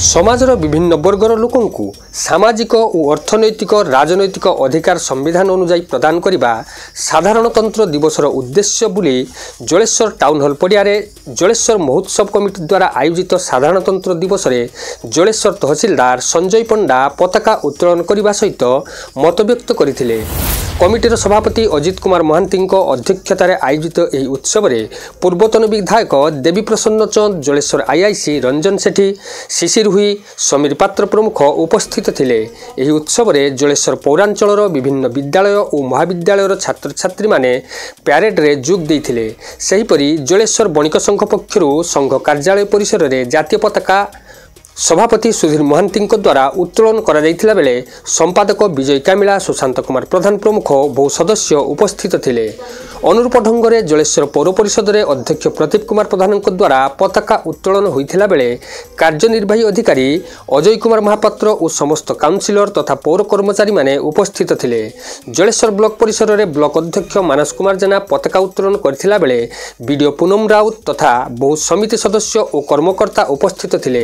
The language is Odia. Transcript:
ସମାଜର ବିଭିନ୍ନ ବର୍ଗର ଲୋକଙ୍କୁ ସାମାଜିକ ଓ ଅର୍ଥନୈତିକ ରାଜନୈତିକ ଅଧିକାର ସମ୍ବିଧାନ ଅନୁଯାୟୀ ପ୍ରଦାନ କରିବା ସାଧାରଣତନ୍ତ୍ର ଦିବସର ଉଦ୍ଦେଶ୍ୟ ବୋଲି ଜଳେଶ୍ୱର ଟାଉନ ହଲ୍ ପଡ଼ିଆରେ ଜଳେଶ୍ୱର ମହୋତ୍ସବ କମିଟି ଦ୍ୱାରା ଆୟୋଜିତ ସାଧାରଣତନ୍ତ୍ର ଦିବସରେ ଜଳେଶ୍ୱର ତହସିଲଦାର ସଞ୍ଜୟ ପଣ୍ଡା ପତାକା ଉତ୍ତୋଳନ କରିବା ସହିତ ମତବ୍ୟକ୍ତ କରିଥିଲେ। କମିଟିର ସଭାପତି ଅଜିତ କୁମାର ମହାନ୍ତିଙ୍କ ଅଧ୍ୟକ୍ଷତାରେ ଆୟୋଜିତ ଏହି ଉତ୍ସବରେ ପୂର୍ବତନ ବିଧାୟକ ଦେବୀ ପ୍ରସନ୍ନ ଚନ୍ଦ, ଜଳେଶ୍ୱର ଆଇଆଇସି ରଞ୍ଜନ ସେଠୀ, ଶିଶିର ହୁଇ, ସମୀର ପାତ୍ର ପ୍ରମୁଖ ଉପସ୍ଥିତ ଥିଲେ। ଏହି ଉତ୍ସବରେ ଜଳେଶ୍ୱର ପୌରାଞ୍ଚଳର ବିଭିନ୍ନ ବିଦ୍ୟାଳୟ ଓ ମହାବିଦ୍ୟାଳୟର ଛାତ୍ରଛାତ୍ରୀମାନେ ପ୍ୟାରେଡରେ ଯୋଗ ଦେଇଥିଲେ। ସେହିପରି ଜଳେଶ୍ୱର ବଣିକ ସଂଘ ପକ୍ଷରୁ ସଂଘ କାର୍ଯ୍ୟାଳୟ ପରିସରରେ ଜାତୀୟ ପତାକା ସଭାପତି ସୁଧୀର ମହାନ୍ତିଙ୍କ ଦ୍ୱାରା ଉତ୍ତୋଳନ କରାଯାଇଥିଲା ବେଳେ ସମ୍ପାଦକ ବିଜୟ କାମିଳା, ସୁଶାନ୍ତ କୁମାର ପ୍ରଧାନ ପ୍ରମୁଖ ବହୁ ସଦସ୍ୟ ଉପସ୍ଥିତ ଥିଲେ। ଅନୁରୂପ ଢଙ୍ଗରେ ଜଳେଶ୍ୱର ପୌର ପରିଷଦରେ ଅଧ୍ୟକ୍ଷ ପ୍ରଦୀପ କୁମାର ପ୍ରଧାନଙ୍କ ଦ୍ୱାରା ପତାକା ଉତ୍ତୋଳନ ହୋଇଥିଲା ବେଳେ କାର୍ଯ୍ୟନିର୍ବାହୀ ଅଧିକାରୀ ଅଜୟ କୁମାର ମହାପାତ୍ର ଓ ସମସ୍ତ କାଉନସିଲର ତଥା ପୌର କର୍ମଚାରୀମାନେ ଉପସ୍ଥିତ ଥିଲେ। ଜଳେଶ୍ୱର ବ୍ଲକ ପରିସରରେ ବ୍ଲକ ଅଧ୍ୟକ୍ଷ ମାନସ କୁମାର ଜେନା ପତାକା ଉତ୍ତୋଳନ କରିଥିଲା ବେଳେ ବିଡିଓ ପୁନମ ରାଉତ ତଥା ବହୁ ସମିତି ସଦସ୍ୟ ଓ କର୍ମକର୍ତ୍ତା ଉପସ୍ଥିତ ଥିଲେ।